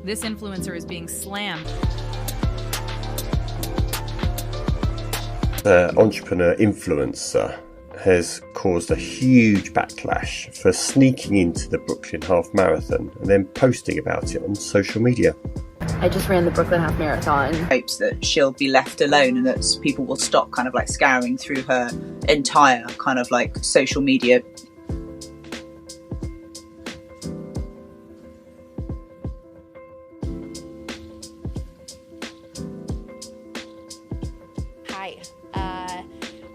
This influencer is being slammed. The entrepreneur influencer has caused a huge backlash for sneaking into the Brooklyn Half Marathon and then posting about it on social media. I just ran the Brooklyn Half Marathon. Hopes that she'll be left alone and that people will stop kind of like scouring through her entire kind of like social media.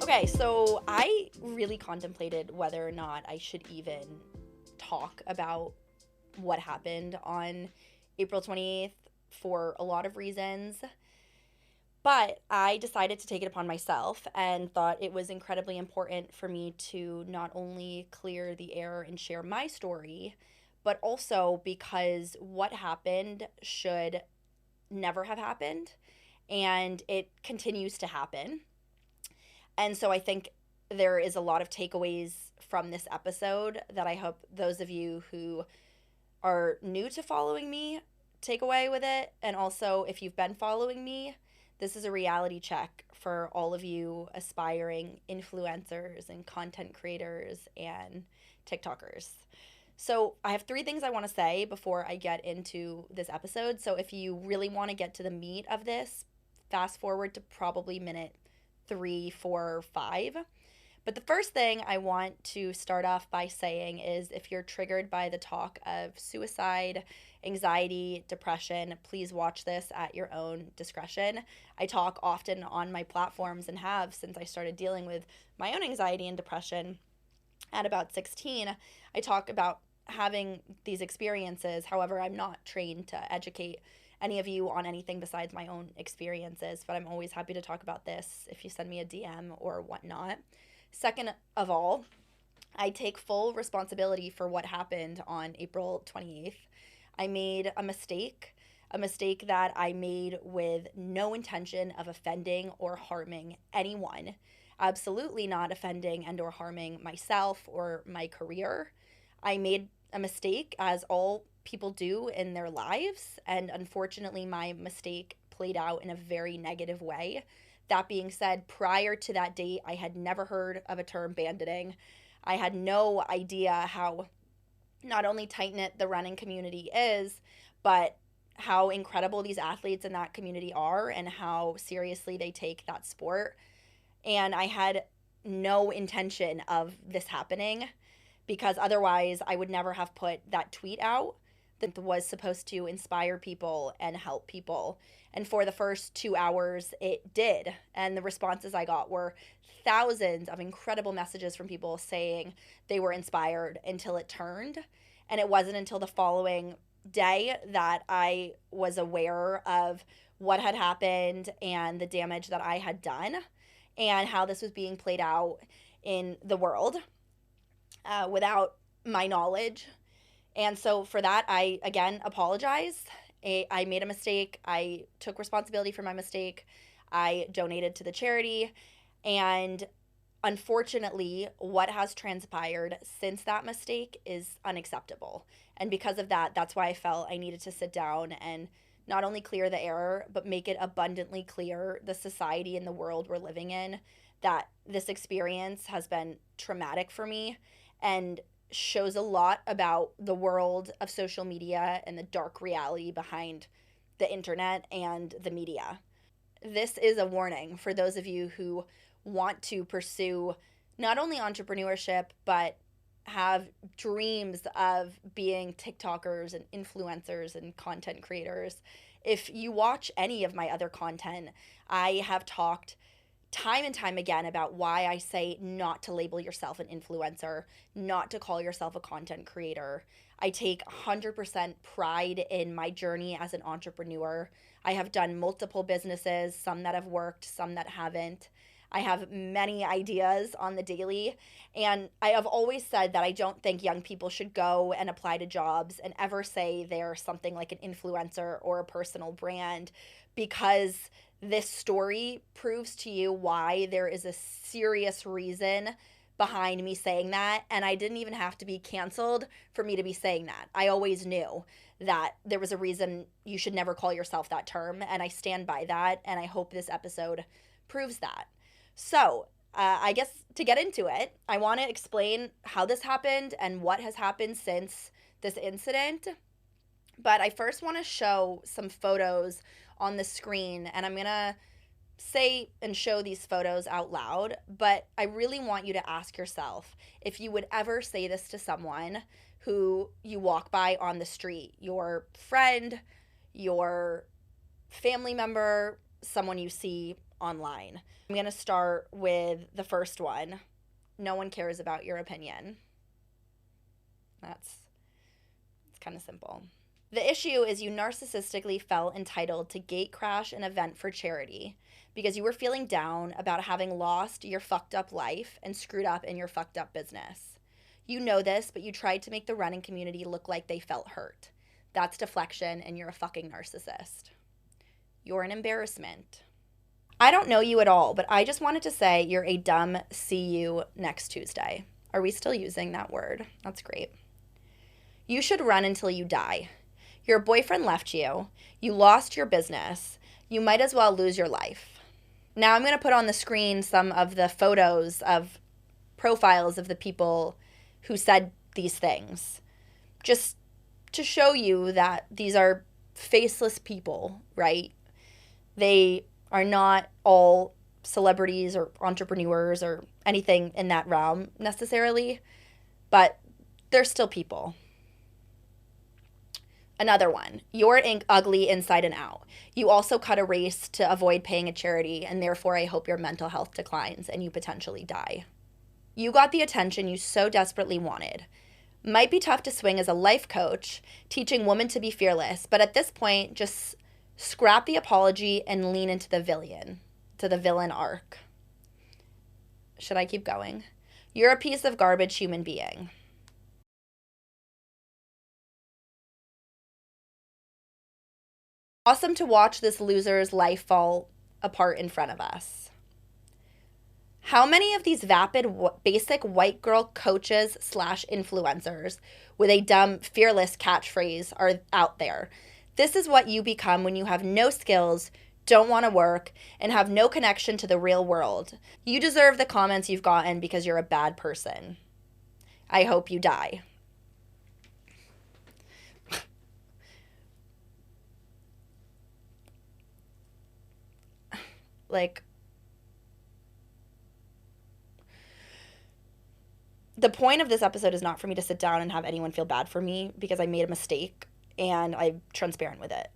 Okay, so I really contemplated whether or not I should even talk about what happened on April 28th for a lot of reasons. But I decided to take it upon myself and thought it was incredibly important for me to not only clear the air and share my story, but also because what happened should never have happened, and it continues to happen. And so I think there is a lot of takeaways from this episode that I hope those of you who are new to following me take away with it. And also, if you've been following me, this is a reality check for all of you aspiring influencers and content creators and TikTokers. So I have 3 things I want to say before I get into this episode. So if you really want to get to the meat of this, fast forward to probably minute 3, 4, 5. But the first thing I want to start off by saying is if you're triggered by the talk of suicide, anxiety, depression, please watch this at your own discretion. I talk often on my platforms and have since I started dealing with my own anxiety and depression at about 16. I talk about having these experiences. However, I'm not trained to educate any of you on anything besides my own experiences, but I'm always happy to talk about this if you send me a DM or whatnot. Second of all, I take full responsibility for what happened on April 28th. I made a mistake that I made with no intention of offending or harming anyone. Absolutely not offending and or harming myself or my career. I made a mistake, as all people do in their lives, and unfortunately my mistake played out in a very negative way. That being said, prior to that date, I had never heard of a term banditing. I had no idea how not only tight-knit the running community is, but how incredible these athletes in that community are and how seriously they take that sport. And I had no intention of this happening, because otherwise I would never have put that tweet out that was supposed to inspire people and help people. And for the first 2 hours, it did. And the responses I got were thousands of incredible messages from people saying they were inspired until it turned. And it wasn't until the following day that I was aware of what had happened and the damage that I had done and how this was being played out in the world without my knowledge. And so for that, I, again, apologize. I made a mistake. I took responsibility for my mistake. I donated to the charity. And unfortunately, what has transpired since that mistake is unacceptable. And because of that, that's why I felt I needed to sit down and not only clear the error, but make it abundantly clear the society and the world we're living in, that this experience has been traumatic for me and shows a lot about the world of social media and the dark reality behind the internet and the media. This is a warning for those of you who want to pursue not only entrepreneurship, but have dreams of being TikTokers and influencers and content creators. If you watch any of my other content, I have talked time and time again about why I say not to label yourself an influencer, not to call yourself a content creator. I take 100% pride in my journey as an entrepreneur. I have done multiple businesses, some that have worked, some that haven't. I have many ideas on the daily, and I have always said that I don't think young people should go and apply to jobs and ever say they're something like an influencer or a personal brand, because this story proves to you why there is a serious reason behind me saying that, and I didn't even have to be canceled for me to be saying that. I always knew that there was a reason you should never call yourself that term, and I stand by that, and I hope this episode proves that. So, I guess to get into it, I want to explain how this happened and what has happened since this incident. But I first want to show some photos on the screen, and I'm going to say and show these photos out loud, but I really want you to ask yourself if you would ever say this to someone who you walk by on the street, your friend, your family member, someone you see online. I'm going to start with the first one. No one cares about your opinion. It's kind of simple. The issue is you narcissistically felt entitled to gate crash an event for charity because you were feeling down about having lost your fucked up life and screwed up in your fucked up business. You know this, but you tried to make the running community look like they felt hurt. That's deflection, and you're a fucking narcissist. You're an embarrassment. I don't know you at all, but I just wanted to say you're a dumb see you next Tuesday. Are we still using that word? That's great. You should run until you die. Your boyfriend left you. You lost your business. You might as well lose your life. Now I'm going to put on the screen some of the photos of profiles of the people who said these things, just to show you that these are faceless people, right? They are not all celebrities or entrepreneurs or anything in that realm necessarily, but they're still people. Another one, you're ugly inside and out. You also cut a race to avoid paying a charity, and therefore I hope your mental health declines and you potentially die. You got the attention you so desperately wanted. Might be tough to swing as a life coach, teaching women to be fearless, but at this point, just scrap the apology and lean into the villain arc. Should I keep going? You're a piece of garbage human being. Awesome to watch this loser's life fall apart in front of us. How many of these vapid, basic white girl coaches / influencers with a dumb, fearless catchphrase are out there? This is what you become when you have no skills, don't want to work, and have no connection to the real world. You deserve the comments you've gotten because you're a bad person. I hope you die. Like, the point of this episode is not for me to sit down and have anyone feel bad for me because I made a mistake and I'm transparent with it.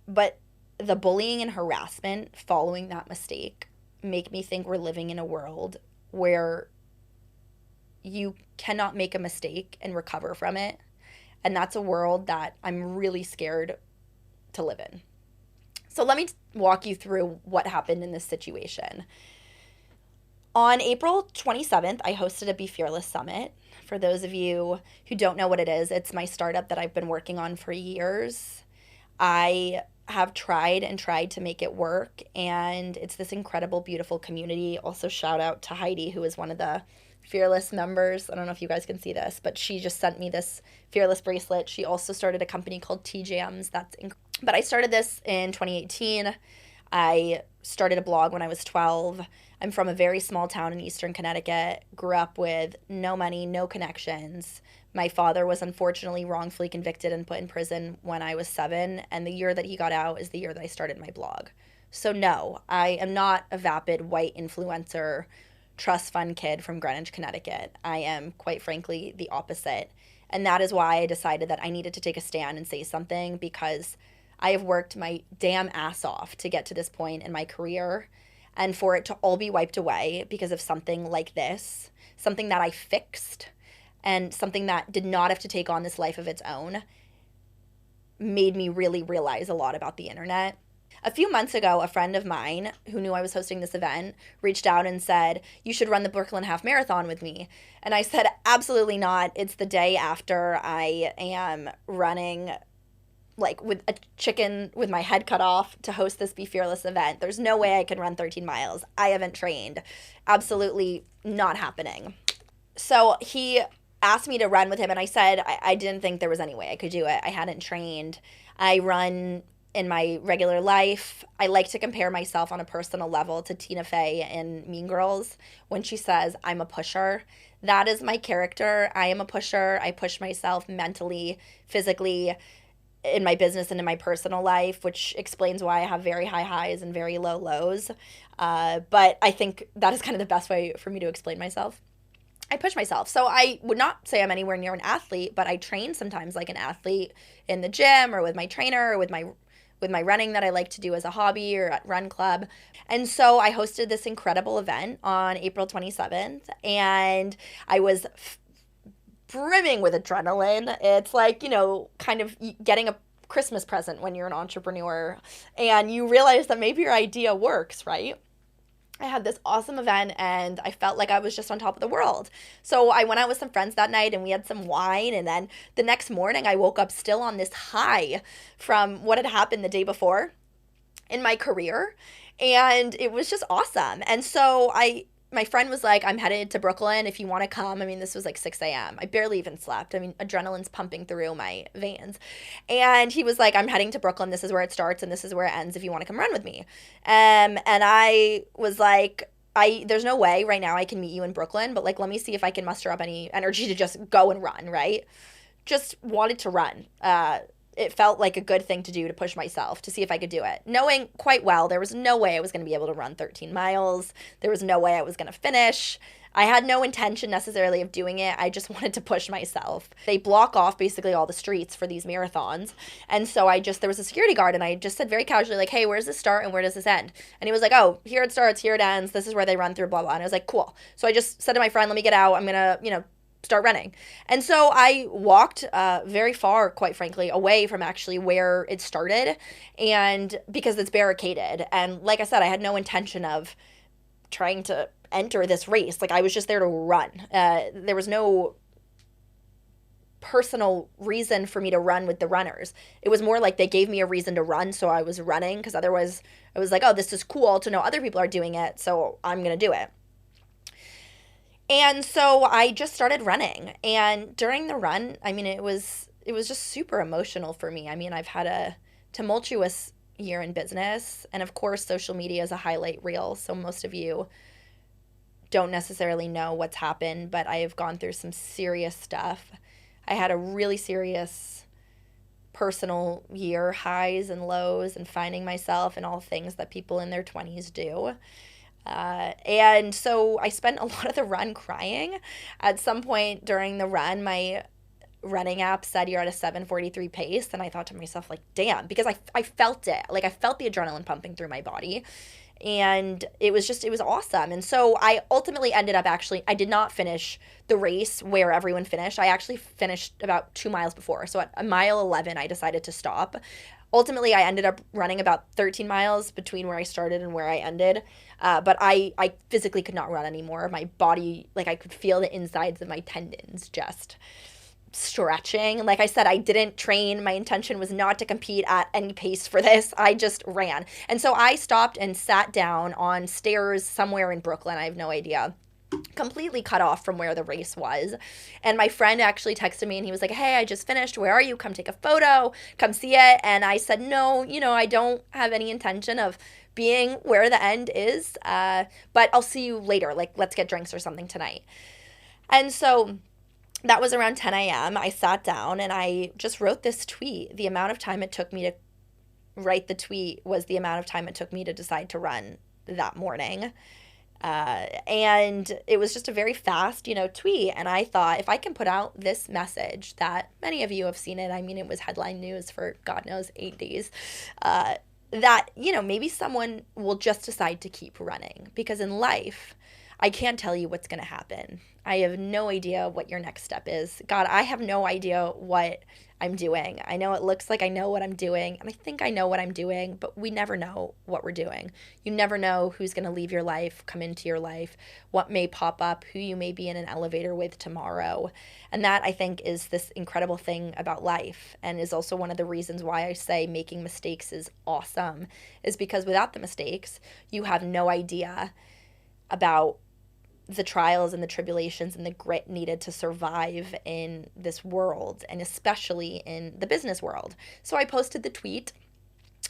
But the bullying and harassment following that mistake make me think we're living in a world where you cannot make a mistake and recover from it. And that's a world that I'm really scared to live in. So let me walk you through what happened in this situation. On April 27th, I hosted a Be Fearless Summit. For those of you who don't know what it is, it's my startup that I've been working on for years. I have tried to make it work, and it's this incredible, beautiful community. Also, shout out to Heidi, who is one of the Fearless members. I don't know if you guys can see this, but she just sent me this Fearless bracelet. She also started a company called TJams. But I started this in 2018. I started a blog when I was 12. I'm from a very small town in eastern Connecticut, grew up with no money, no connections. My father was unfortunately wrongfully convicted and put in prison when I was 7, and the year that he got out is the year that I started my blog. So no, I am not a vapid white influencer trust fund kid from Greenwich, Connecticut. I am, quite frankly, the opposite. And that is why I decided that I needed to take a stand and say something, because I have worked my damn ass off to get to this point in my career, and for it to all be wiped away because of something like this, something that I fixed and something that did not have to take on this life of its own, made me really realize a lot about the internet. A few months ago, a friend of mine who knew I was hosting this event reached out and said, "You should run the Brooklyn Half Marathon with me." And I said, "Absolutely not. It's the day after I am running like with a chicken with my head cut off to host this Be Fearless event. There's no way I can run 13 miles. I haven't trained. Absolutely not happening." So he asked me to run with him, and I said I didn't think there was any way I could do it. I hadn't trained. I run in my regular life. I like to compare myself on a personal level to Tina Fey in Mean Girls when she says, I'm a pusher. That is my character. I am a pusher. I push myself mentally, physically, in my business and in my personal life, which explains why I have very high highs and very low lows. But I think that is kind of the best way for me to explain myself. I push myself. So I would not say I'm anywhere near an athlete, but I train sometimes like an athlete in the gym or with my trainer or with my running that I like to do as a hobby or at Run Club. And so I hosted this incredible event on April 27th, and I was brimming with adrenaline. It's like, kind of getting a Christmas present when you're an entrepreneur and you realize that maybe your idea works, right? I had this awesome event and I felt like I was just on top of the world. So I went out with some friends that night and we had some wine. And then the next morning I woke up still on this high from what had happened the day before in my career. And it was just awesome. And so my friend was like, I'm headed to Brooklyn if you want to come. I mean, this was like 6 a.m. I barely even slept. I mean, adrenaline's pumping through my veins. And he was like, I'm heading to Brooklyn. This is where it starts and this is where it ends if you want to come run with me. And I was like, there's no way right now I can meet you in Brooklyn, but like, let me see if I can muster up any energy to just go and run, right? Just wanted to run. It felt like a good thing to do to push myself to see if I could do it. Knowing quite well there was no way I was going to be able to run 13 miles. There was no way I was going to finish. I had no intention necessarily of doing it. I just wanted to push myself. They block off basically all the streets for these marathons. And so there was a security guard and I just said very casually like, hey, where does this start and where does this end? And he was like, oh, here it starts, here it ends. This is where they run through, blah, blah. And I was like, cool. So I just said to my friend, let me get out. I'm going to, start running. And so I walked very far, quite frankly, away from actually where it started, and because it's barricaded. And like I said, I had no intention of trying to enter this race. Like I was just there to run. There was no personal reason for me to run with the runners. It was more like they gave me a reason to run, so I was running, because otherwise I was like, oh, this is cool to know other people are doing it, so I'm going to do it. And so I just started running. And during the run, I mean, it was just super emotional for me. I mean, I've had a tumultuous year in business. And of course, social media is a highlight reel. So most of you don't necessarily know what's happened, but I have gone through some serious stuff. I had a really serious personal year, highs and lows, and finding myself and all things that people in their 20s do. And so I spent a lot of the run crying. At some point during the run, my running app said you're at a 7:43 pace. And I thought to myself, like, damn, because I felt it. Like I felt the adrenaline pumping through my body. And it was awesome. And so I ultimately ended up I did not finish the race where everyone finished. I actually finished about 2 miles before. So at mile 11, I decided to stop. Ultimately, I ended up running about 13 miles between where I started and where I ended. But I physically could not run anymore. My body, like I could feel the insides of my tendons just stretching. Like I said, I didn't train. My intention was not to compete at any pace for this. I just ran. And so I stopped and sat down on stairs somewhere in Brooklyn. I have no idea. Completely cut off from where the race was. And my friend actually texted me and he was like, hey, I just finished. Where are you? Come take a photo. Come see it. And I said, no, I don't have any intention of being where the end is. But I'll see you later. Like, let's get drinks or something tonight. And so that was around 10 a.m. I sat down and I just wrote this tweet. The amount of time it took me to write the tweet was the amount of time it took me to decide to run that morning. And it was just a very fast, tweet. And I thought, if I can put out this message that many of you have seen it, I mean, it was headline news for God knows 8 days, that, maybe someone will just decide to keep running. Because in life, I can't tell you what's going to happen. I have no idea what your next step is. God, I have no idea what I'm doing. I know it looks like I know what I'm doing, and I think I know what I'm doing, but we never know what we're doing. You never know who's going to leave your life, come into your life, what may pop up, who you may be in an elevator with tomorrow. And that, I think, is this incredible thing about life, and is also one of the reasons why I say making mistakes is awesome, is because without the mistakes, you have no idea about the trials and the tribulations and the grit needed to survive in this world, and especially in the business world. So I posted the tweet.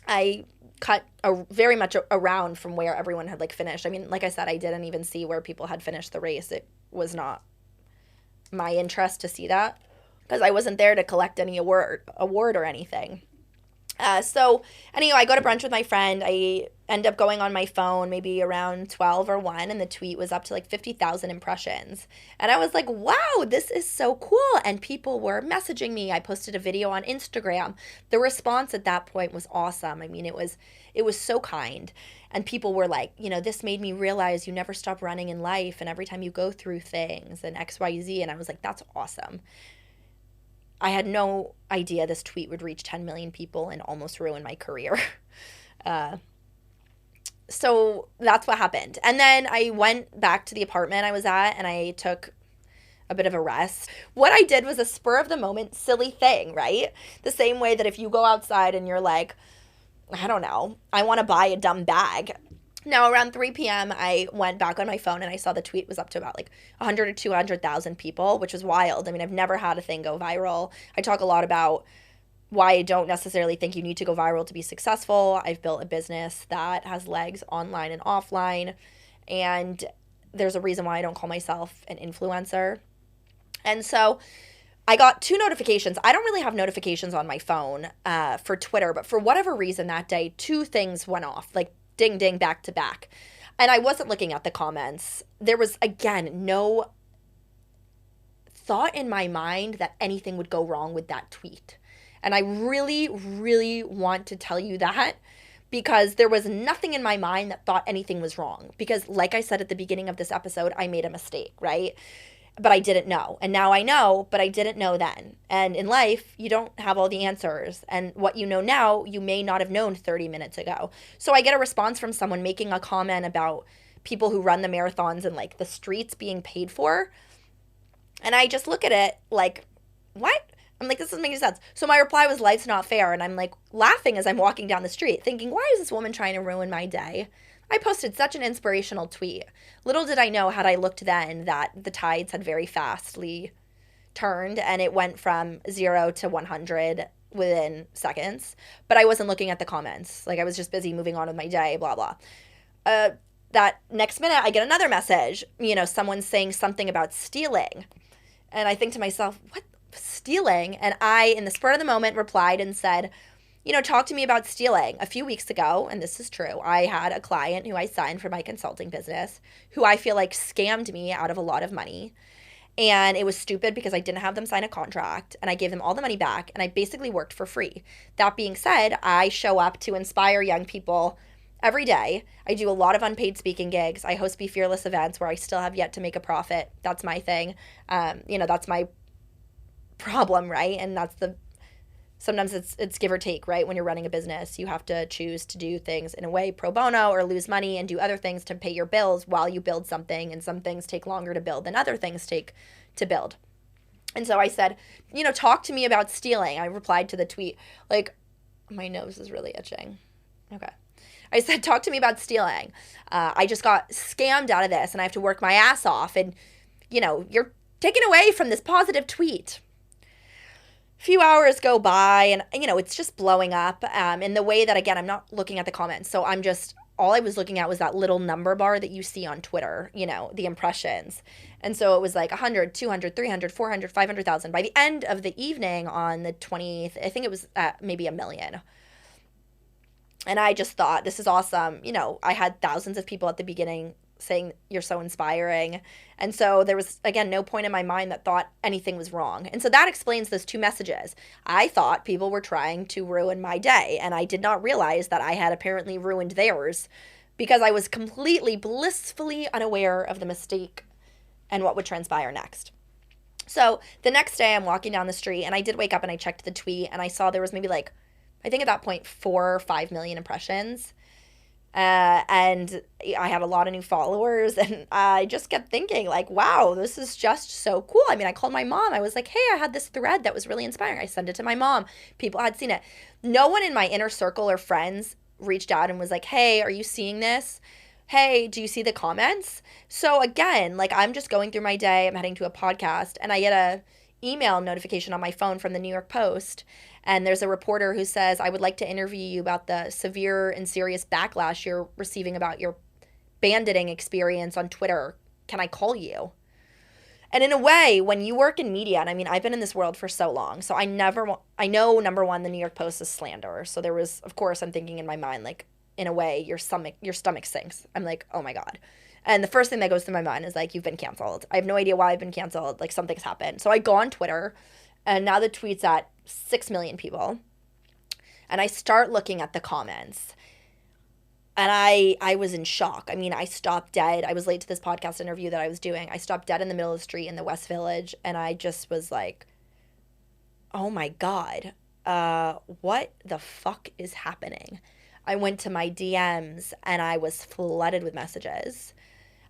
I cut very much around from where everyone had like finished. I mean, like I said, I didn't even see where people had finished the race. It was not my interest to see that because I wasn't there to collect any award or anything. So anyway, I go to brunch with my friend. I end up going on my phone maybe around 12 or 1, and the tweet was up to like 50,000 impressions. And I was like, wow, this is so cool. And people were messaging me. I posted a video on Instagram. The response at that point was awesome. I mean, it was so kind. And people were like, you know, this made me realize you never stop running in life, and every time you go through things and XYZ. And I was like, that's awesome. I had no idea this tweet would reach 10 million people and almost ruin my career. So that's what happened. And then I went back to the apartment I was at and I took a bit of a rest. What I did was a spur of the moment, silly thing, right? The same way that if you go outside and you're like, I don't know, I want to buy a dumb bag. Now, around 3 p.m., I went back on my phone and I saw the tweet was up to about like 100 or 200,000 people, which was wild. I mean, I've never had a thing go viral. I talk a lot about why I don't necessarily think you need to go viral to be successful. I've built a business that has legs online and offline, and there's a reason why I don't call myself an influencer. And so I got 2 notifications. I don't really have notifications on my phone for Twitter, but for whatever reason that day, 2 things went off, like ding, ding, back to back. And I wasn't looking at the comments. There was, again, no thought in my mind that anything would go wrong with that tweet. And I really, really want to tell you that because there was nothing in my mind that thought anything was wrong. Because like I said at the beginning of this episode, I made a mistake, right? But I didn't know. And now I know, but I didn't know then. And in life, you don't have all the answers. And what you know now, you may not have known 30 minutes ago. So I get a response from someone making a comment about people who run the marathons and like the streets being paid for. And I just look at it like, what? I'm like, this doesn't make any sense. So my reply was, life's not fair. And I'm like laughing as I'm walking down the street thinking, why is this woman trying to ruin my day? I posted such an inspirational tweet. Little did I know, had I looked then, that the tides had very fastly turned and it went from 0 to 100 within seconds. But I wasn't looking at the comments. Like I was just busy moving on with my day, blah, blah. That next minute I get another message, you know, someone saying something about stealing. And I think to myself, what? Stealing? And I, in the spur of the moment, replied and said, you know, talk to me about stealing. A few weeks ago, and this is true, I had a client who I signed for my consulting business who I feel like scammed me out of a lot of money. And it was stupid because I didn't have them sign a contract and I gave them all the money back and I basically worked for free. That being said, I show up to inspire young people every day. I do a lot of unpaid speaking gigs. I host Be Fearless events where I still have yet to make a profit. That's my thing. You know, that's my problem, right? And that's sometimes it's give or take, right? When you're running a business, you have to choose to do things in a way pro bono or lose money and do other things to pay your bills while you build something. And some things take longer to build than other things take to build. And so I said, you know, talk to me about stealing. I replied to the tweet, like, my nose is really itching. Okay. I said, talk to me about stealing. I just got scammed out of this and I have to work my ass off. And, you know, you're taken away from this positive tweet. Few hours go by and, you know, it's just blowing up in the way that, again, I'm not looking at the comments. So all I was looking at was that little number bar that you see on Twitter, you know, the impressions. And so it was like 100, 200, 300, 400, 500,000. By the end of the evening on the 20th, I think it was maybe 1 million. And I just thought, this is awesome. You know, I had thousands of people at the beginning saying you're so inspiring. And so there was, again, no point in my mind that thought anything was wrong. And so that explains those 2 messages. I thought people were trying to ruin my day, and I did not realize that I had apparently ruined theirs because I was completely blissfully unaware of the mistake and what would transpire next. So the next day I'm walking down the street and I did wake up and I checked the tweet and I saw there was maybe like, I think at that point 4 or 5 million impressions. And I had a lot of new followers and I just kept thinking like, wow, this is just so cool. I mean, I called my mom. I was like, hey, I had this thread that was really inspiring. I sent it to my mom. People had seen it. No one in my inner circle or friends reached out and was like, hey, are you seeing this? hey, do you see the comments? So again, like I'm just going through my day, I'm heading to a podcast, and I get a email notification on my phone from the New York Post, and there's a reporter who says, I would like to interview you about the severe and serious backlash you're receiving about your banditing experience on Twitter. Can I call you? And in a way, when you work in media, and I mean, I've been in this world for so long, so I know, number one, the New York Post is slander. So there was, of course, I'm thinking in my mind, like, in a way, your stomach sinks. I'm like, oh my God. And the first thing that goes through my mind is like, you've been canceled. I have no idea why I've been canceled. Like, something's happened. So I go on Twitter, and now the tweet's at 6 million people. And I start looking at the comments. And I was in shock. I mean, I stopped dead. I was late to this podcast interview that I was doing. I stopped dead in the middle of the street in the West Village. And I just was like, oh my God, what the fuck is happening? I went to my DMs and I was flooded with messages.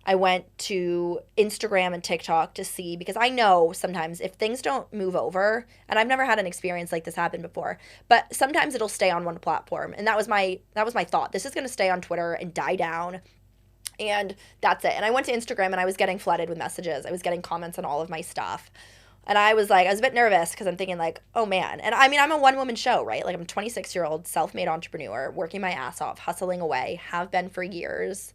I went to Instagram and TikTok to see, because I know sometimes if things don't move over, and I've never had an experience like this happen before, but sometimes it'll stay on one platform. And that was my thought. This is going to stay on Twitter and die down. And that's it. And I went to Instagram and I was getting flooded with messages. I was getting comments on all of my stuff. And I was a bit nervous because I'm thinking like, oh man. And I mean, I'm a one-woman show, right? Like I'm a 26-year-old self-made entrepreneur, working my ass off, hustling away, have been for years.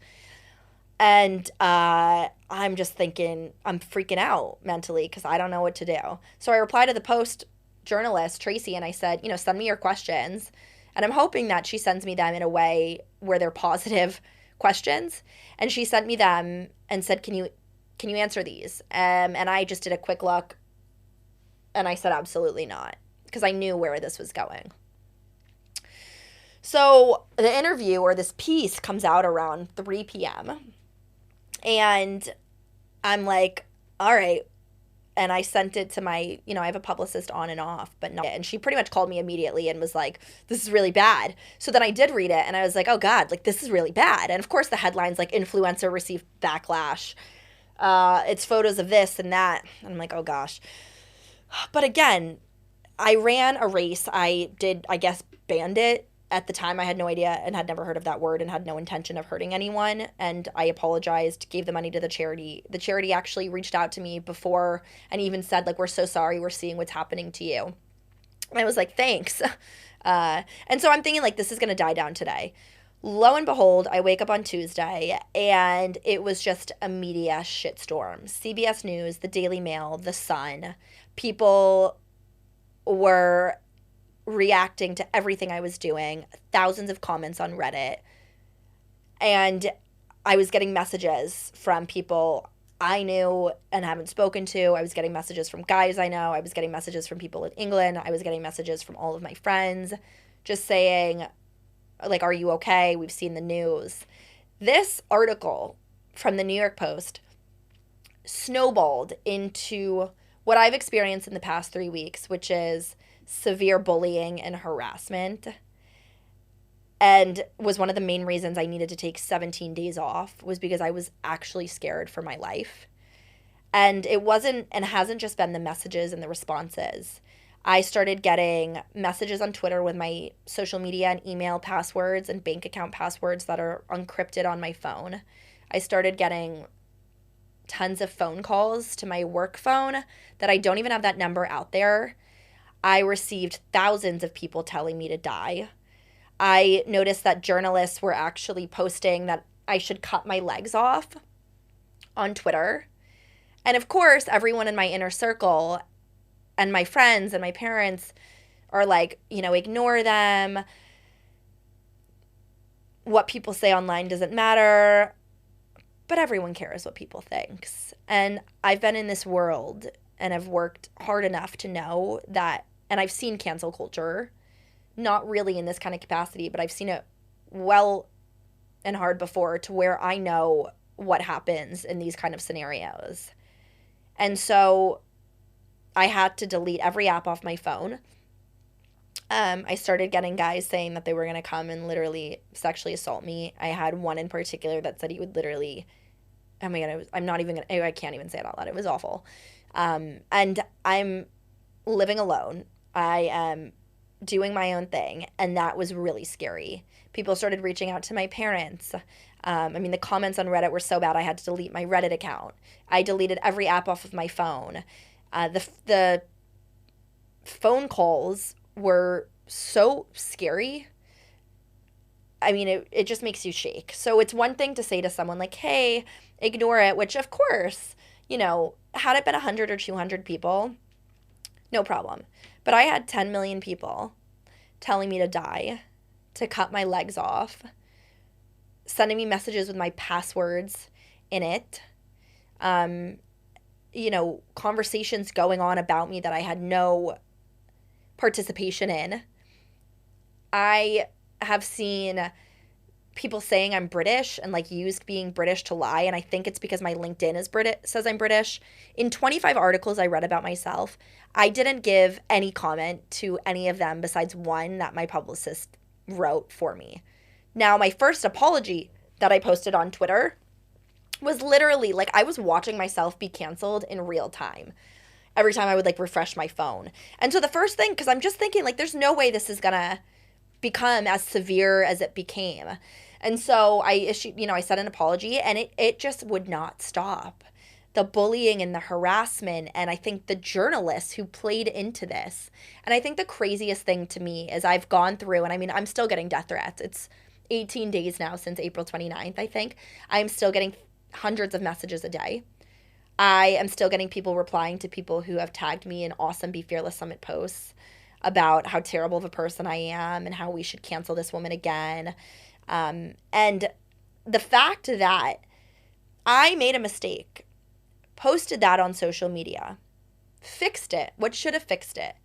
And I'm just thinking, I'm freaking out mentally because I don't know what to do. So I replied to the Post journalist, Tracy, and I said, send me your questions. And I'm hoping that she sends me them in a way where they're positive questions. And she sent me them and said, can you answer these? And I just did a quick look. And I said, absolutely not, because I knew where this was going. So the interview, or this piece, comes out around 3 p.m. And I'm like, all right. And I sent it to my, I have a publicist on and off, but not. And she pretty much called me immediately and was like, this is really bad. So then I did read it and I was like, oh God, like this is really bad. And of course the headline's like, influencer received backlash. It's photos of this and that. And I'm like, oh gosh. But again, I ran a race. I did, I guess, bandit. At the time, I had no idea and had never heard of that word and had no intention of hurting anyone. And I apologized, gave the money to the charity. The charity actually reached out to me before and even said, like, we're so sorry. We're seeing what's happening to you. And I was like, thanks. And so I'm thinking, like, this is going to die down today. Lo and behold, I wake up on Tuesday and it was just a media shitstorm. CBS News, the Daily Mail, The Sun. People were reacting to everything I was doing, thousands of comments on Reddit. And I was getting messages from people I knew and haven't spoken to. I was getting messages from guys I know. I was getting messages from people in England. I was getting messages from all of my friends just saying, like, are you okay? We've seen the news. This article from the New York Post snowballed into what I've experienced in the past 3 weeks, which is severe bullying and harassment, and was one of the main reasons I needed to take 17 days off, was because I was actually scared for my life. And it wasn't and hasn't just been the messages and the responses. I started getting messages on Twitter with my social media and email passwords and bank account passwords that are encrypted on my phone. I started getting tons of phone calls to my work phone that I don't even have that number out there. I received thousands of people telling me to die. I noticed that journalists were actually posting that I should cut my legs off on Twitter. And of course, everyone in my inner circle and my friends and my parents are like, ignore them. What people say online doesn't matter. But everyone cares what people think. And I've been in this world and I've worked hard enough to know that, and I've seen cancel culture, not really in this kind of capacity, but I've seen it well and hard before, to where I know what happens in these kind of scenarios. And so I had to delete every app off my phone. I started getting guys saying that they were going to come and literally sexually assault me. I had one in particular that said he would literally, oh my God, I can't even say it out loud. It was awful. And I'm living alone. I am doing my own thing, and that was really scary. People started reaching out to my parents. The comments on Reddit were so bad I had to delete my Reddit account. I deleted every app off of my phone. The phone calls were so scary. It just makes you shake. So it's one thing to say to someone like, hey, ignore it, which of course, had it been 100 or 200 people, no problem. But I had 10 million people telling me to die, to cut my legs off, sending me messages with my passwords in it, conversations going on about me that I had no participation in. I have seen people saying I'm British and used being British to lie, and I think it's because my LinkedIn says I'm British. In 25 articles I read about myself, I didn't give any comment to any of them besides one that my publicist wrote for me. Now, my first apology that I posted on Twitter was literally I was watching myself be canceled in real time every time I would refresh my phone. And so the first thing, because I'm just thinking there's no way this is gonna become as severe as it became. And so I issued, I said an apology, and it just would not stop. The bullying and the harassment, and I think the journalists who played into this. And I think the craziest thing to me is I've gone through, and I'm still getting death threats. It's 18 days now since April 29th, I think. I'm still getting hundreds of messages a day. I am still getting people replying to people who have tagged me in awesome Be Fearless Summit posts about how terrible of a person I am and how we should cancel this woman again. And the fact that I made a mistake, posted that on social media, fixed it, what should have fixed it,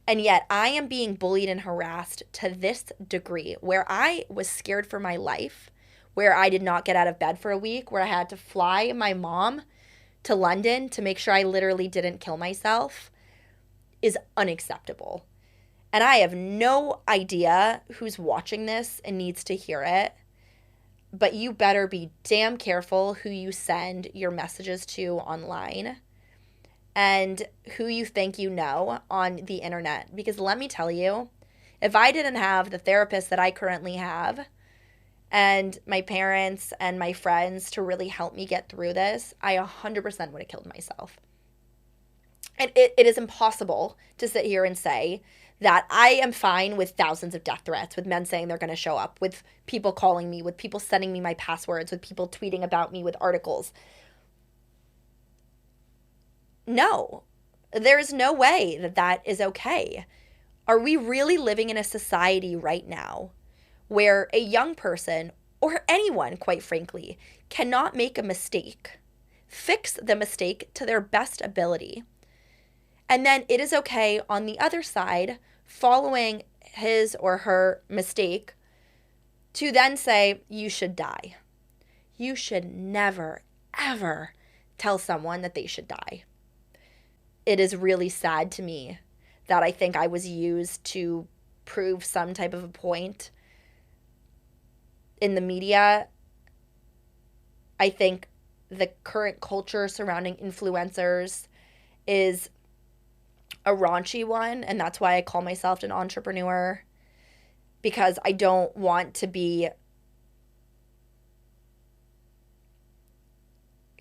and yet I am being bullied and harassed to this degree, where I was scared for my life, where I did not get out of bed for a week, where I had to fly my mom to London to make sure I literally didn't kill myself, is unacceptable. And I have no idea who's watching this and needs to hear it, but you better be damn careful who you send your messages to online and who you think you know on the internet. Because let me tell you, if I didn't have the therapist that I currently have and my parents and my friends to really help me get through this, I 100% would have killed myself. And it is impossible to sit here and say that I am fine with thousands of death threats, with men saying they're going to show up, with people calling me, with people sending me my passwords, with people tweeting about me with articles. No, there is no way that is okay. Are we really living in a society right now where a young person, or anyone, quite frankly, cannot make a mistake, fix the mistake to their best ability, and then it is okay on the other side, following his or her mistake, to then say, you should die? You should never, ever tell someone that they should die. It is really sad to me that I think I was used to prove some type of a point in the media. I think the current culture surrounding influencers is a raunchy one, and that's why I call myself an entrepreneur, because I don't want to be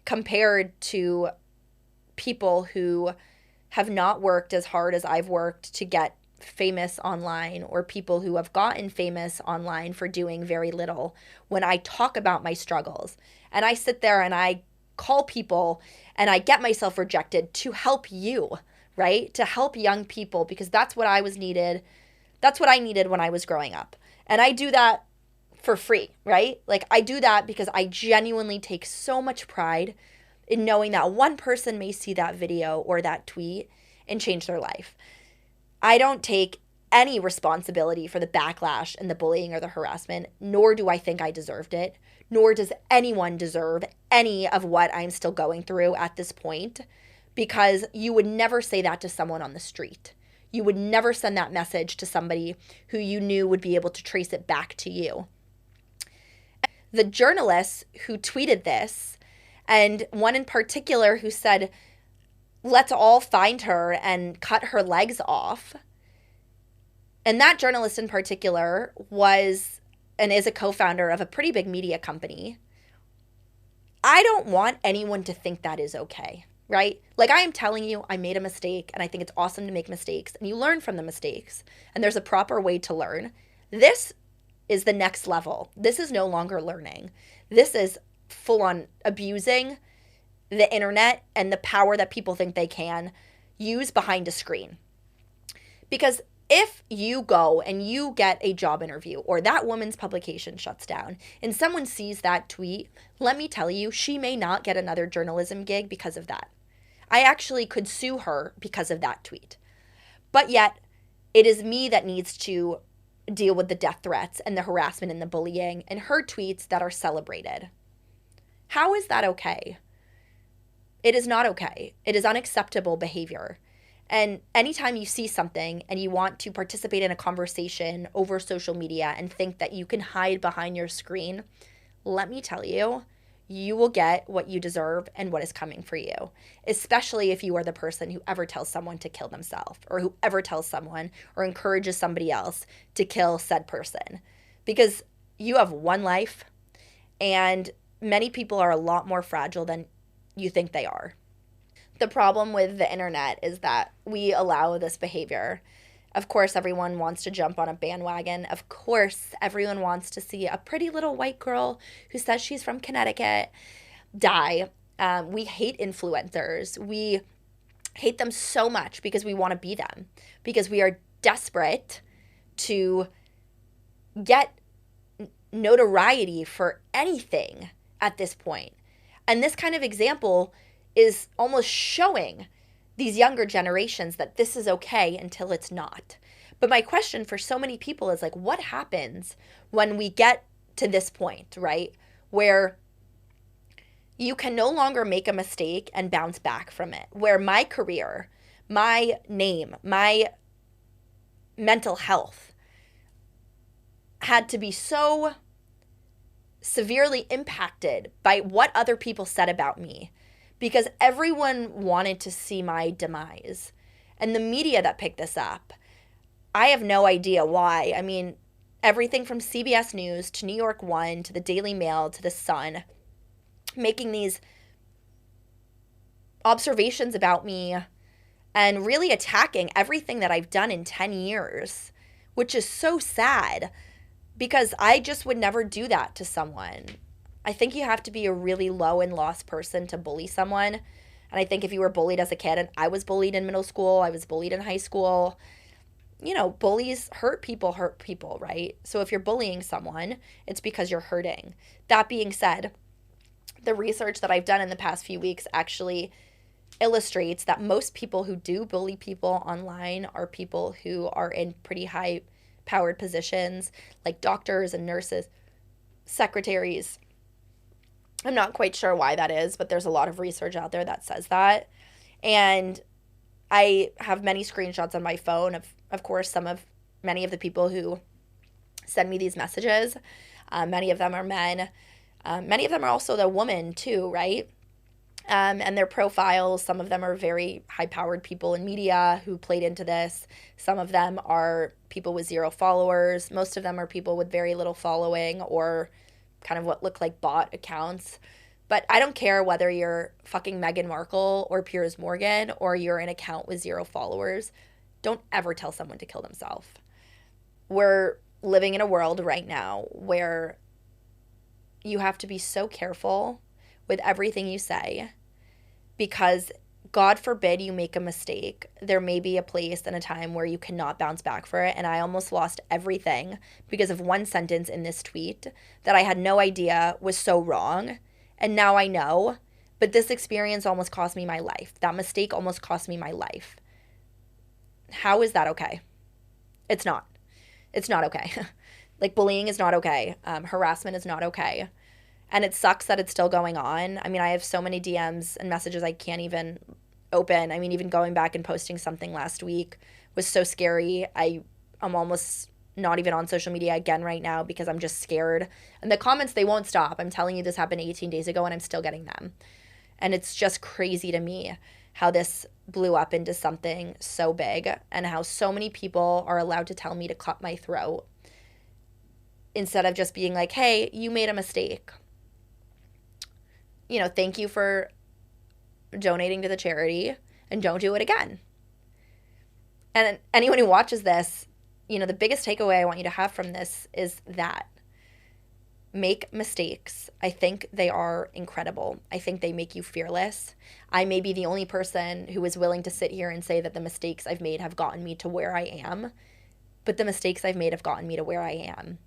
compared to people who have not worked as hard as I've worked to get famous online, or people who have gotten famous online for doing very little. When I talk about my struggles and I sit there and I call people and I get myself rejected to help you, right? To help young people, because that's what I was needed. That's what I needed when I was growing up. And I do that for free, right? I do that because I genuinely take so much pride in knowing that one person may see that video or that tweet and change their life. I don't take any responsibility for the backlash and the bullying or the harassment, nor do I think I deserved it, nor does anyone deserve any of what I'm still going through at this point, because you would never say that to someone on the street. You would never send that message to somebody who you knew would be able to trace it back to you. The journalists who tweeted this, and one in particular who said, let's all find her and cut her legs off, And that journalist in particular was and is a co-founder of a pretty big media company. I don't want anyone to think that is okay, right? Like, I am telling you, I made a mistake, and I think it's awesome to make mistakes, and you learn from the mistakes, and there's a proper way to learn. This is the next level. This is no longer learning. This is full on abusing the internet and the power that people think they can use behind a screen. Because if you go and you get a job interview or that woman's publication shuts down and someone sees that tweet, let me tell you, she may not get another journalism gig because of that. I actually could sue her because of that tweet. But yet, it is me that needs to deal with the death threats and the harassment and the bullying and her tweets that are celebrated. How is that okay? It is not okay. It is unacceptable behavior. And anytime you see something and you want to participate in a conversation over social media and think that you can hide behind your screen, let me tell you, you will get what you deserve and what is coming for you, especially if you are the person who ever tells someone to kill themselves or who ever tells someone or encourages somebody else to kill said person. Because you have one life, and many people are a lot more fragile than you think they are. The problem with the internet is that we allow this behavior. Of course, everyone wants to jump on a bandwagon. Of course, everyone wants to see a pretty little white girl who says she's from Connecticut die. We hate influencers. We hate them so much because we want to be them, because we are desperate to get notoriety for anything at this point. And this kind of example is almost showing these younger generations that this is okay until it's not. But my question for so many people is like, what happens when we get to this point, right? Where you can no longer make a mistake and bounce back from it. Where my career, my name, my mental health had to be so severely impacted by what other people said about me, because everyone wanted to see my demise. And the media that picked this up, I have no idea why. I mean, everything from CBS News to New York One to the Daily Mail to the Sun, making these observations about me and really attacking everything that I've done in 10 years, which is so sad because I just would never do that to someone. I think you have to be a really low and lost person to bully someone. And I think if you were bullied as a kid, and I was bullied in middle school, I was bullied in high school, you know, bullies hurt people, right? So if you're bullying someone, it's because you're hurting. That being said, the research that I've done in the past few weeks actually illustrates that most people who do bully people online are people who are in pretty high powered positions, like doctors and nurses, secretaries. I'm not quite sure why that is, but there's a lot of research out there that says that. And I have many screenshots on my phone of course, many of the people who send me these messages. Many of them are men. Many of them are also the woman too, right? And their profiles, some of them are very high-powered people in media who played into this. Some of them are people with 0 followers. Most of them are people with very little following or kind of what look like bot accounts. But I don't care whether you're fucking Meghan Markle or Piers Morgan or you're an account with 0 followers. Don't ever tell someone to kill themselves. We're living in a world right now where you have to be so careful with everything you say, because God forbid you make a mistake. There may be a place and a time where you cannot bounce back for it. And I almost lost everything because of one sentence in this tweet that I had no idea was so wrong. And now I know. But this experience almost cost me my life. That mistake almost cost me my life. How is that okay? It's not. It's not okay. Like, bullying is not okay. Harassment is not okay. And it sucks that it's still going on. I mean, I have so many DMs and messages I can't even open. I mean, even going back and posting something last week was so scary. I'm almost not even on social media again right now because I'm just scared. And the comments, they won't stop. I'm telling you, this happened 18 days ago and I'm still getting them. And it's just crazy to me how this blew up into something so big and how so many people are allowed to tell me to cut my throat instead of just being like, hey, you made a mistake. You know, thank you for donating to the charity and don't do it again. And anyone who watches this, you know, the biggest takeaway I want you to have from this is that make mistakes. I think they are incredible. I think they make you fearless. I may be the only person who is willing to sit here and say that the mistakes I've made have gotten me to where I am, but the mistakes I've made have gotten me to where I am.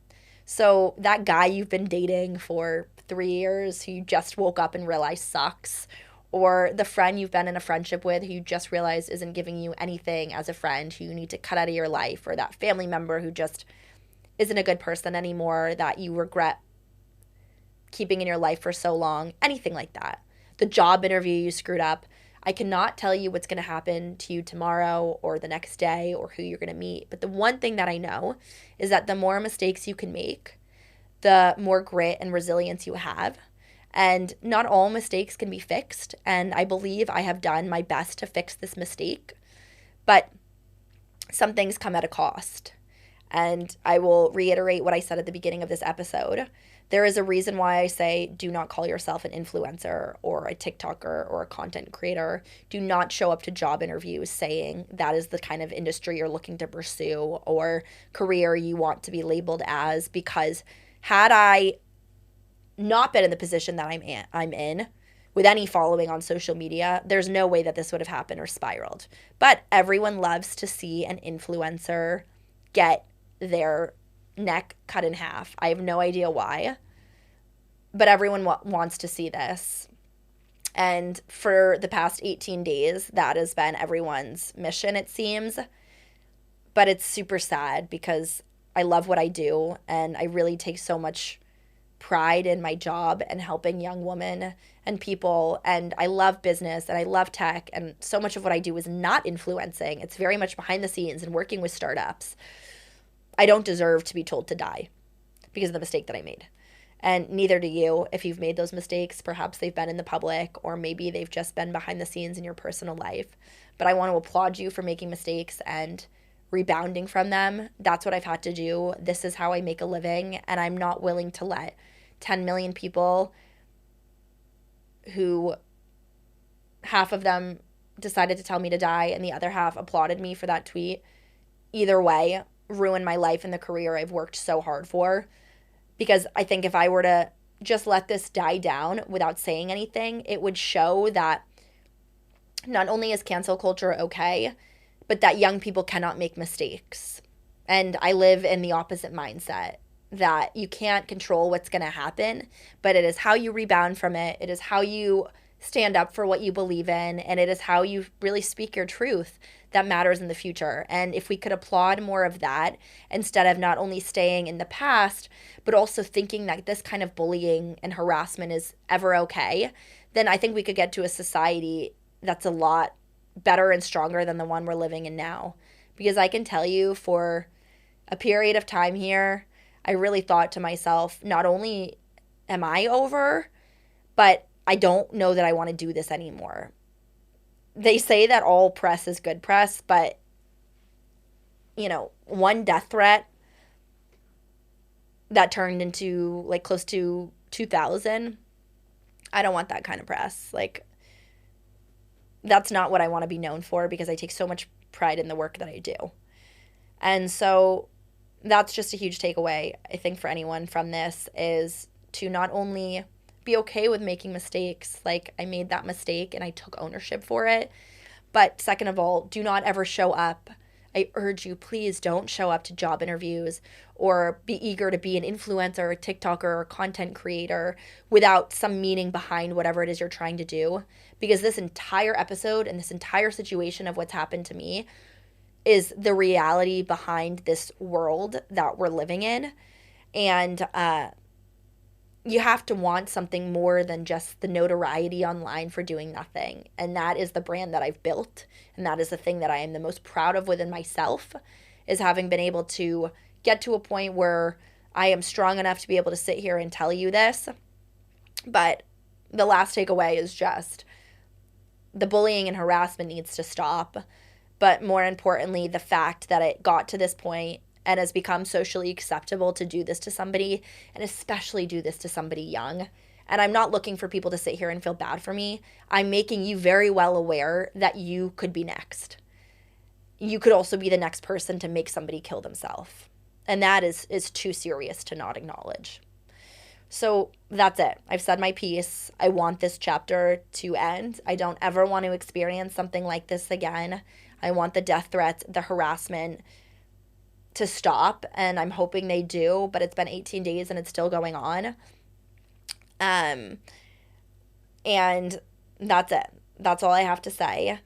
So that guy you've been dating for 3 years who you just woke up and realized sucks, or the friend you've been in a friendship with who you just realized isn't giving you anything as a friend, who you need to cut out of your life, or that family member who just isn't a good person anymore that you regret keeping in your life for so long, anything like that. The job interview you screwed up. I cannot tell you what's going to happen to you tomorrow or the next day or who you're going to meet. But the one thing that I know is that the more mistakes you can make, the more grit and resilience you have. And not all mistakes can be fixed. And I believe I have done my best to fix this mistake. But some things come at a cost. And I will reiterate what I said at the beginning of this episode. There is a reason why I say do not call yourself an influencer or a TikToker or a content creator. Do not show up to job interviews saying that is the kind of industry you're looking to pursue or career you want to be labeled as, because had I not been in the position that I'm in with any following on social media, there's no way that this would have happened or spiraled. But everyone loves to see an influencer get their neck cut in half. I have no idea why, but everyone wants to see this. And for the past 18 days, that has been everyone's mission, it seems. But it's super sad because I love what I do and I really take so much pride in my job and helping young women and people. And I love business and I love tech, and so much of what I do is not influencing. It's very much behind the scenes and working with startups. I don't deserve to be told to die because of the mistake that I made. And neither do you. If you've made those mistakes, perhaps they've been in the public or maybe they've just been behind the scenes in your personal life. But I want to applaud you for making mistakes and rebounding from them. That's what I've had to do. This is how I make a living. And I'm not willing to let 10 million people, who half of them decided to tell me to die and the other half applauded me for that tweet, either way, ruin my life and the career I've worked so hard for. Because I think if I were to just let this die down without saying anything, it would show that not only is cancel culture okay, but that young people cannot make mistakes. And I live in the opposite mindset, that you can't control what's going to happen, but it is how you rebound from it. It is how you stand up for what you believe in, and it is how you really speak your truth that matters in the future. And if we could applaud more of that instead of not only staying in the past, but also thinking that this kind of bullying and harassment is ever okay, then I think we could get to a society that's a lot better and stronger than the one we're living in now. Because I can tell you, for a period of time here, I really thought to myself, not only am I over, but I don't know that I want to do this anymore. They say that all press is good press, but, you know, one death threat that turned into like close to 2,000, I don't want that kind of press. Like, that's not what I want to be known for, because I take so much pride in the work that I do. And so that's just a huge takeaway, I think, for anyone from this, is to not only be okay with making mistakes, like I made that mistake and I took ownership for it, but second of all, do not ever show up. I urge you, please don't show up to job interviews or be eager to be an influencer or TikToker or content creator without some meaning behind whatever it is you're trying to do. Because this entire episode and this entire situation of what's happened to me is the reality behind this world that we're living in. And you have to want something more than just the notoriety online for doing nothing. And that is the brand that I've built. And that is the thing that I am the most proud of within myself, is having been able to get to a point where I am strong enough to be able to sit here and tell you this. But the last takeaway is just the bullying and harassment needs to stop. But more importantly, the fact that it got to this point and has become socially acceptable to do this to somebody, and especially do this to somebody young. And I'm not looking for people to sit here and feel bad for me. I'm making you very well aware that you could be next. You could also be the next person to make somebody kill themselves. And that is too serious to not acknowledge. So that's it. I've said my piece. I want this chapter to end. I don't ever want to experience something like this again. I want the death threats, the harassment to stop, and I'm hoping they do, but it's been 18 days and it's still going on. And that's it. That's all I have to say.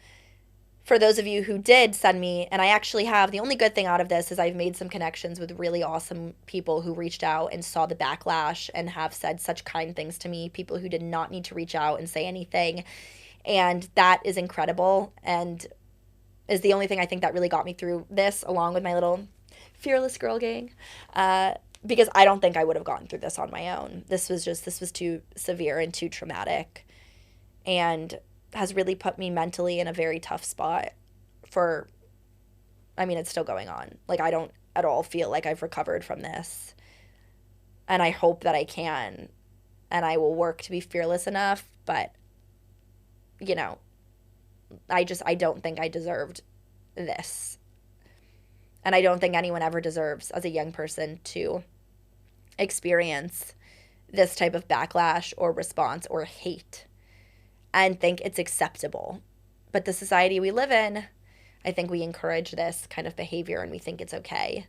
For those of you who did send me, and I actually have, the only good thing out of this is I've made some connections with really awesome people who reached out and saw the backlash and have said such kind things to me, people who did not need to reach out and say anything. And that is incredible and is the only thing I think that really got me through this, along with my little fearless girl gang. Because I don't think I would have gotten through this on my own. This was too severe and too traumatic, and has really put me mentally in a very tough spot it's still going on. Like, I don't at all feel like I've recovered from this, and I hope that I can, and I will work to be fearless enough, but, I don't think I deserved this. And I don't think anyone ever deserves, as a young person, to experience this type of backlash or response or hate and think it's acceptable. But the society we live in, I think we encourage this kind of behavior and we think it's okay.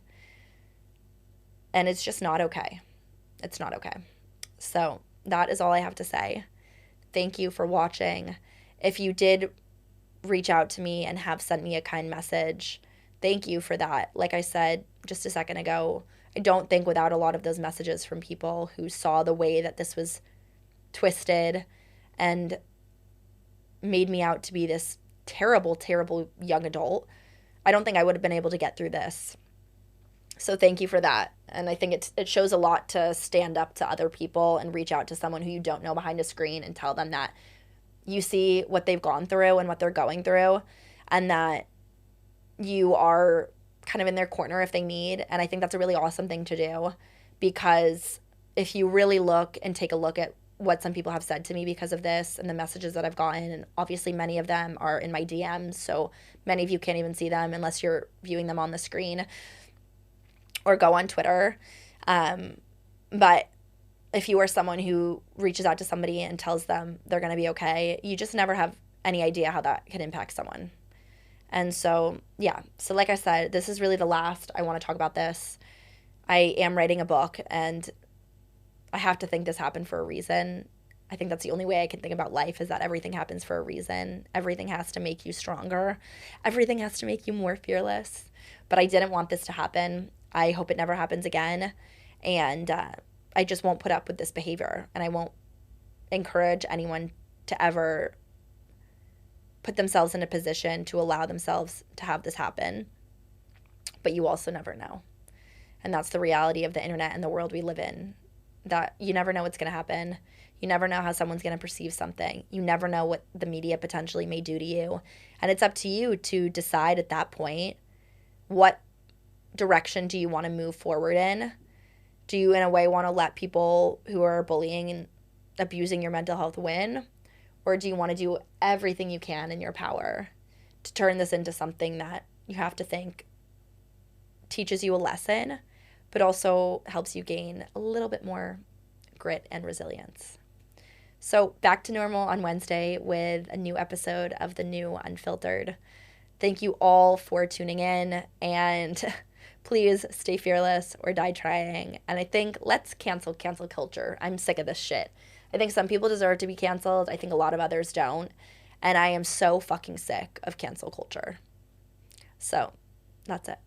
And it's just not okay. It's not okay. So that is all I have to say. Thank you for watching. If you did reach out to me and have sent me a kind message, thank you for that. Like I said just a second ago, I don't think without a lot of those messages from people who saw the way that this was twisted and made me out to be this terrible, terrible young adult, I don't think I would have been able to get through this. So thank you for that. And I think it shows a lot to stand up to other people and reach out to someone who you don't know behind a screen and tell them that you see what they've gone through and what they're going through, and that you are kind of in their corner if they need. And I think that's a really awesome thing to do, because if you really look and take a look at what some people have said to me because of this and the messages that I've gotten, and obviously many of them are in my DMs, so many of you can't even see them unless you're viewing them on the screen or go on Twitter. But if you are someone who reaches out to somebody and tells them they're going to be okay, you just never have any idea how that can impact someone. And so, yeah. So like I said, this is really the last I want to talk about this. I am writing a book, and I have to think this happened for a reason. I think that's the only way I can think about life, is that everything happens for a reason. Everything has to make you stronger. Everything has to make you more fearless. But I didn't want this to happen. I hope it never happens again. And I just won't put up with this behavior. And I won't encourage anyone to ever put themselves in a position to allow themselves to have this happen. But you also never know. And that's the reality of the internet and the world we live in. That you never know what's going to happen. You never know how someone's going to perceive something. You never know what the media potentially may do to you. And it's up to you to decide at that point, what direction do you want to move forward in? Do you, in a way, want to let people who are bullying and abusing your mental health win? Or do you want to do everything you can in your power to turn this into something that you have to think teaches you a lesson, but also helps you gain a little bit more grit and resilience? So back to normal on Wednesday with a new episode of The New Unfiltered. Thank you all for tuning in, and please stay fearless or die trying. And I think let's cancel culture. I'm sick of this shit. I think some people deserve to be canceled. I think a lot of others don't. And I am so fucking sick of cancel culture. So that's it.